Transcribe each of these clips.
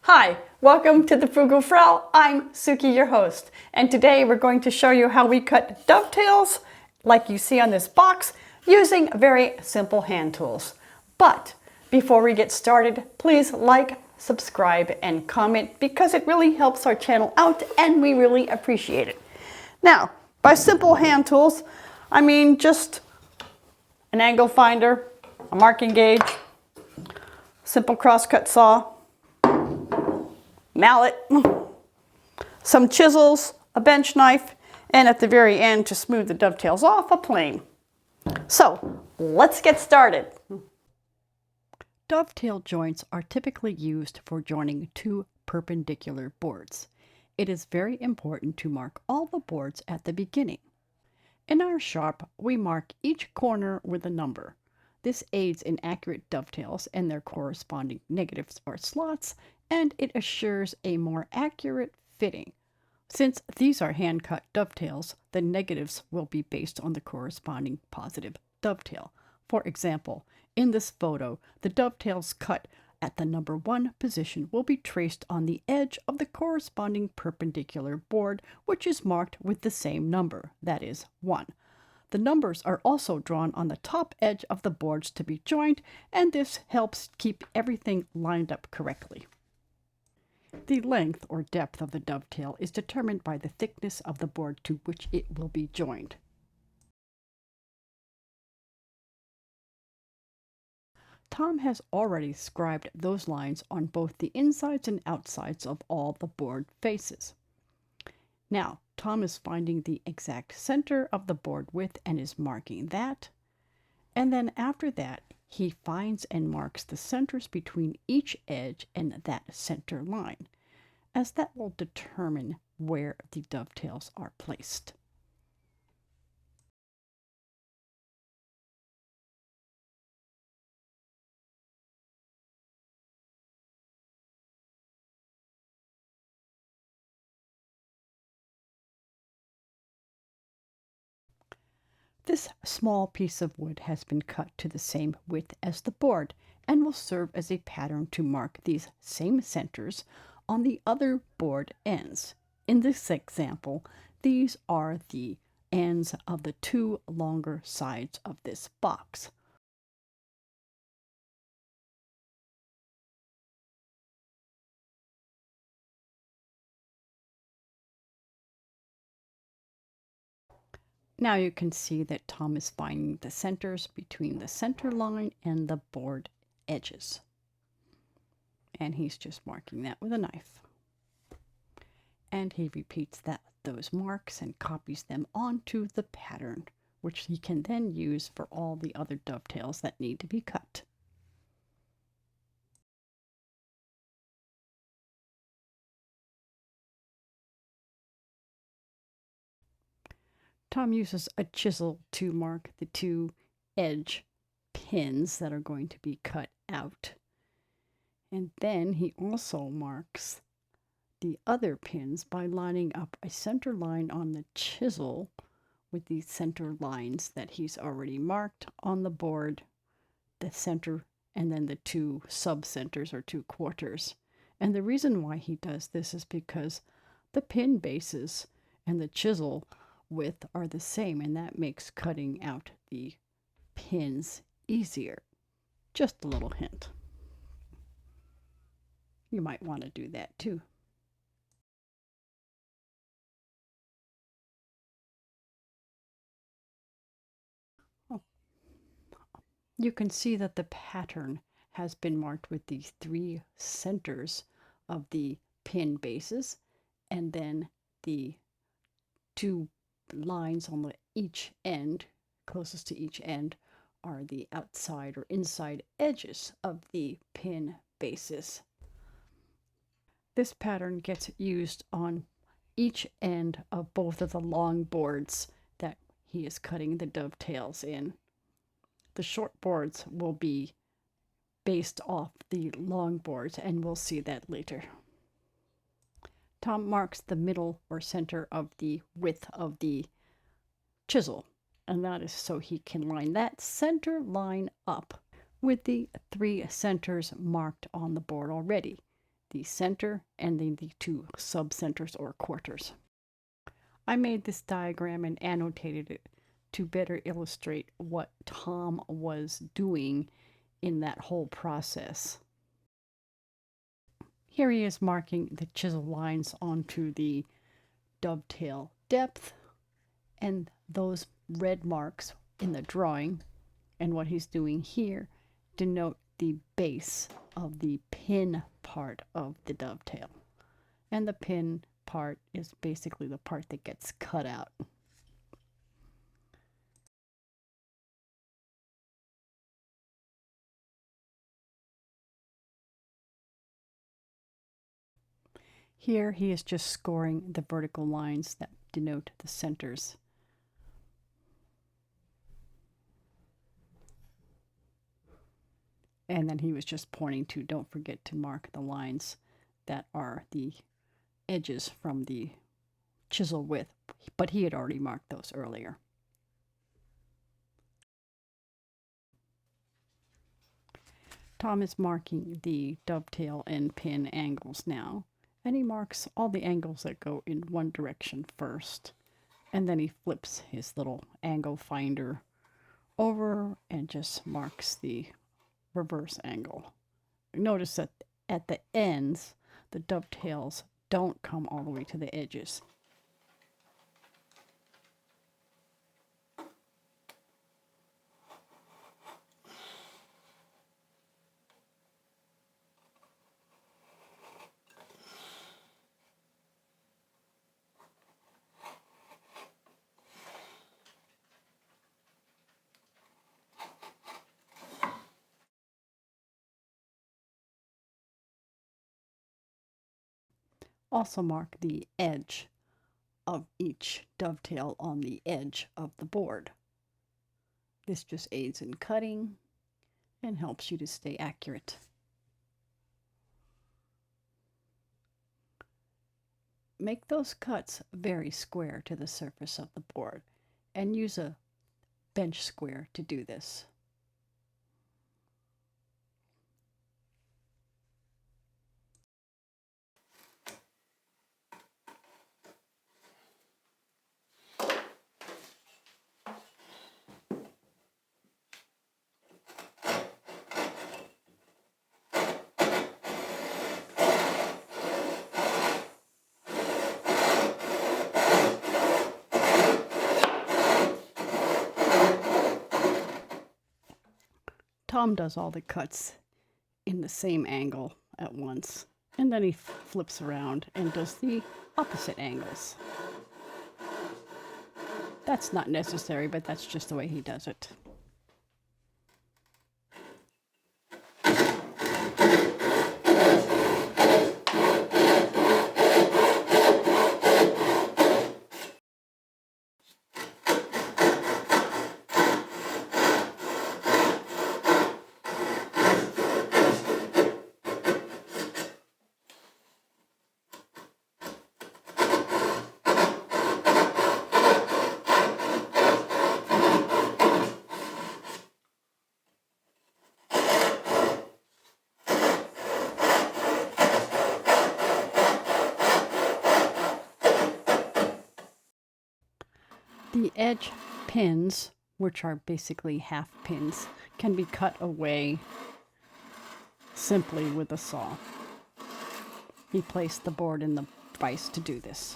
Hi, welcome to the Frugal Frau. I'm Sukey, your host, and today we're going to show you how we cut dovetails like you see on this box using very simple hand tools. But before we get started, please like, subscribe, and comment because it really helps our channel out and we really appreciate it. Now, by simple hand tools, I mean just an angle finder, a marking gauge, simple crosscut saw, mallet, some chisels, a bench knife, and at the very end, to smooth the dovetails off, a plane. So let's get started. Dovetail joints are typically used for joining two perpendicular boards. It is very important to mark all the boards at the beginning. In our shop, we mark each corner with a number. This aids in accurate dovetails and their corresponding negatives or slots, and it assures a more accurate fitting. Since these are hand-cut dovetails, the negatives will be based on the corresponding positive dovetail. For example, in this photo, the dovetails cut at the number 1 position will be traced on the edge of the corresponding perpendicular board, which is marked with the same number, that is 1. The numbers are also drawn on the top edge of the boards to be joined, and this helps keep everything lined up correctly. The length or depth of the dovetail is determined by the thickness of the board to which it will be joined. Tom has already scribed those lines on both the insides and outsides of all the board faces. Now, Tom is finding the exact center of the board width and is marking that. And then after that, he finds and marks the centers between each edge and that center line, as that will determine where the dovetails are placed. This small piece of wood has been cut to the same width as the board and will serve as a pattern to mark these same centers on the other board ends. In this example, these are the ends of the two longer sides of this box. Now you can see that Tom is finding the centers between the center line and the board edges. And he's just marking that with a knife. And he repeats those marks and copies them onto the pattern, which he can then use for all the other dovetails that need to be cut. Tom uses a chisel to mark the two edge pins that are going to be cut out. And then he also marks the other pins by lining up a center line on the chisel with the center lines that he's already marked on the board, the center, and then the two sub-centers or 2/4. And the reason why he does this is because the pin bases and the chisel width are the same, and that makes cutting out the pins easier. Just a little hint. You might want to do that too. You can see that the pattern has been marked with the 3 centers of the pin bases, and then the 2 lines on each end, closest to each end, are the outside or inside edges of the pin bases. This pattern gets used on each end of both of the long boards that he is cutting the dovetails in. The short boards will be based off the long boards, and we'll see that later. Tom marks the middle or center of the width of the chisel, and that is so he can line that center line up with the 3 centers marked on the board already. the center and then the two sub-centers or quarters. I made this diagram and annotated it to better illustrate what Tom was doing in that whole process. Here he is marking the chisel lines onto the dovetail depth, and those red marks in the drawing and what he's doing here denote the base of the pin part of the dovetail. And the pin part is basically the part that gets cut out. Here he is just scoring the vertical lines that denote the centers. And then he was just pointing to, don't forget to mark the lines that are the edges from the chisel width, but he had already marked those earlier. Tom is marking the dovetail and pin angles now, and he marks all the angles that go in one direction first, and then he flips his little angle finder over and just marks the reverse angle. Notice that at the ends, the dovetails don't come all the way to the edges. Also mark the edge of each dovetail on the edge of the board. This just aids in cutting and helps you to stay accurate. Make those cuts very square to the surface of the board and use a bench square to do this. Tom does all the cuts in the same angle at once, and then he flips around and does the opposite angles. That's not necessary, but that's just the way he does it. The edge pins, which are basically half pins, can be cut away simply with a saw. He placed the board in the vise to do this.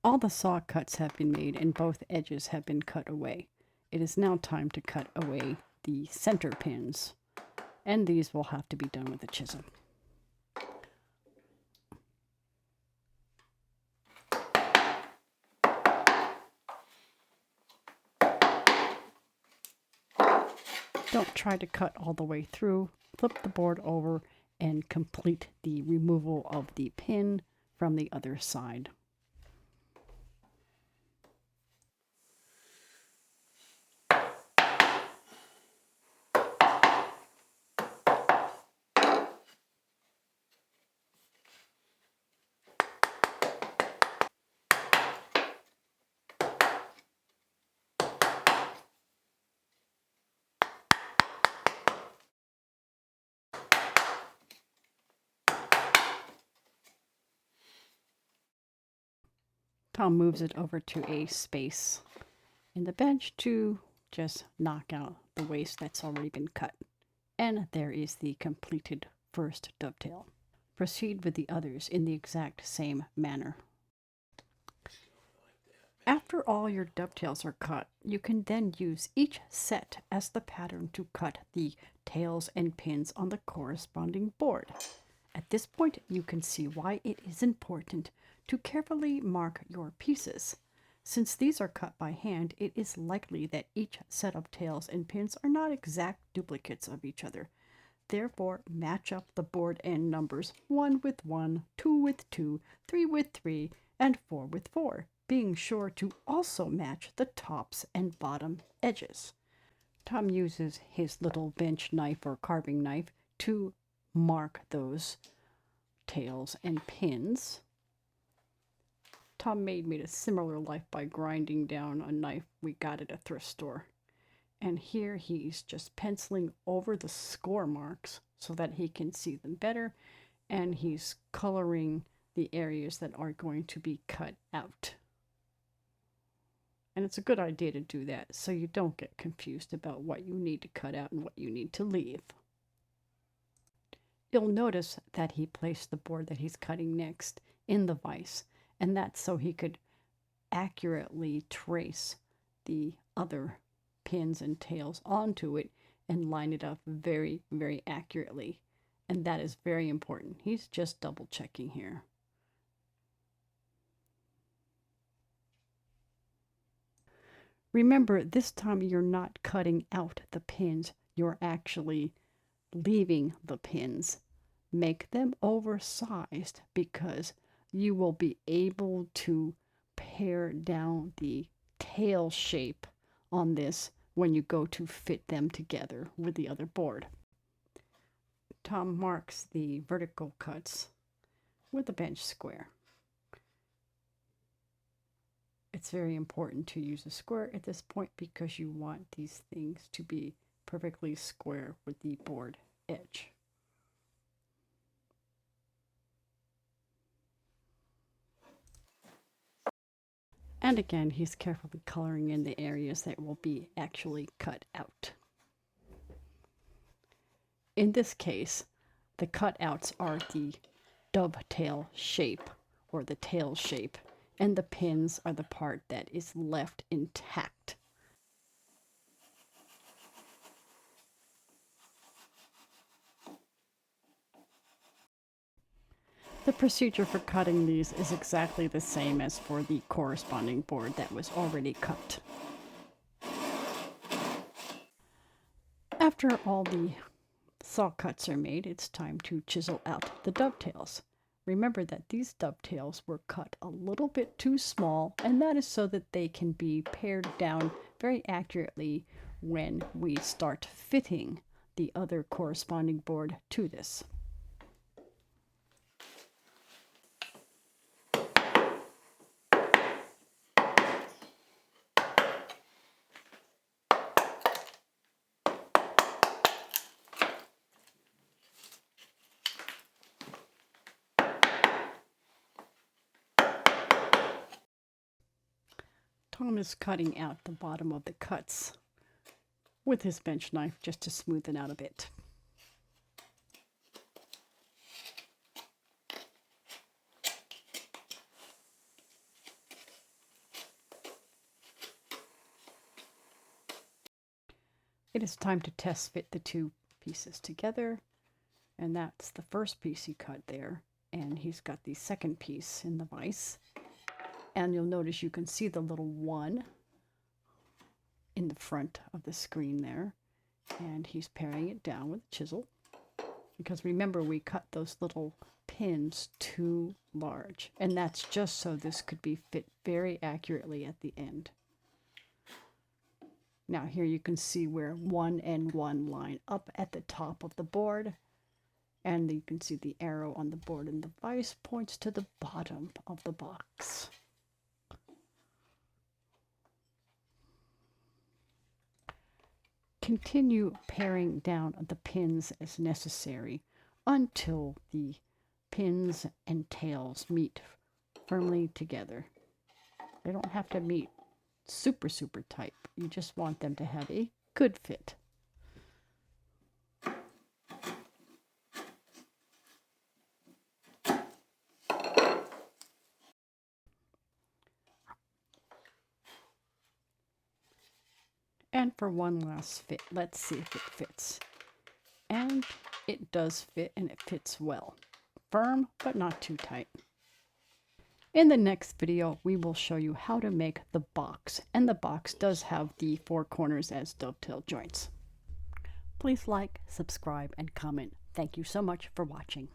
All the saw cuts have been made and both edges have been cut away. It is now time to cut away the center pins, and these will have to be done with a chisel. Don't try to cut all the way through. Flip the board over and complete the removal of the pin from the other side. Tom moves it over to a space in the bench to just knock out the waste that's already been cut. And there is the completed first dovetail. Proceed with the others in the exact same manner. After all your dovetails are cut, you can then use each set as the pattern to cut the tails and pins on the corresponding board. At this point, you can see why it is important to carefully mark your pieces. Since these are cut by hand, it is likely that each set of tails and pins are not exact duplicates of each other. Therefore, match up the board end numbers 1 with 1, 2 with 2, 3 with 3, and 4 with 4, being sure to also match the tops and bottom edges. Tom uses his little bench knife or carving knife to mark those tails and pins. Tom made me a similar life by grinding down a knife we got at a thrift store. And here he's just penciling over the score marks so that he can see them better, and he's coloring the areas that are going to be cut out. And it's a good idea to do that so you don't get confused about what you need to cut out and what you need to leave. You'll notice that he placed the board that he's cutting next in the vise, and that's so he could accurately trace the other pins and tails onto it and line it up very, very accurately. And that is very important. He's just double checking here. Remember, this time you're not cutting out the pins, you're actually leaving the pins. Make them oversized because you will be able to pare down the tail shape on this when you go to fit them together with the other board. Tom marks the vertical cuts with a bench square. It's very important to use a square at this point because you want these things to be perfectly square with the board edge. And again, he's carefully coloring in the areas that will be actually cut out. In this case, the cutouts are the dovetail shape or the tail shape, and the pins are the part that is left intact. The procedure for cutting these is exactly the same as for the corresponding board that was already cut. After all the saw cuts are made, it's time to chisel out the dovetails. Remember that these dovetails were cut a little bit too small, and that is so that they can be pared down very accurately when we start fitting the other corresponding board to this. Tom is cutting out the bottom of the cuts with his bench knife just to smooth it out a bit. It is time to test fit the two pieces together, and that's the first piece he cut there, and he's got the second piece in the vise. And you'll notice you can see the little 1 in the front of the screen there. And he's paring it down with a chisel. Because remember, we cut those little pins too large. And that's just so this could be fit very accurately at the end. Now here you can see where 1 and 1 line up at the top of the board. And you can see the arrow on the board in the vise points to the bottom of the box. Continue paring down the pins as necessary until the pins and tails meet firmly together. They don't have to meet super, super tight. You just want them to have a good fit. And for one last fit, let's see if it fits. And it does fit, and it fits well. Firm, but not too tight. In the next video, we will show you how to make the box, and the box does have the 4 corners as dovetail joints. Please like, subscribe, and comment. Thank you so much for watching.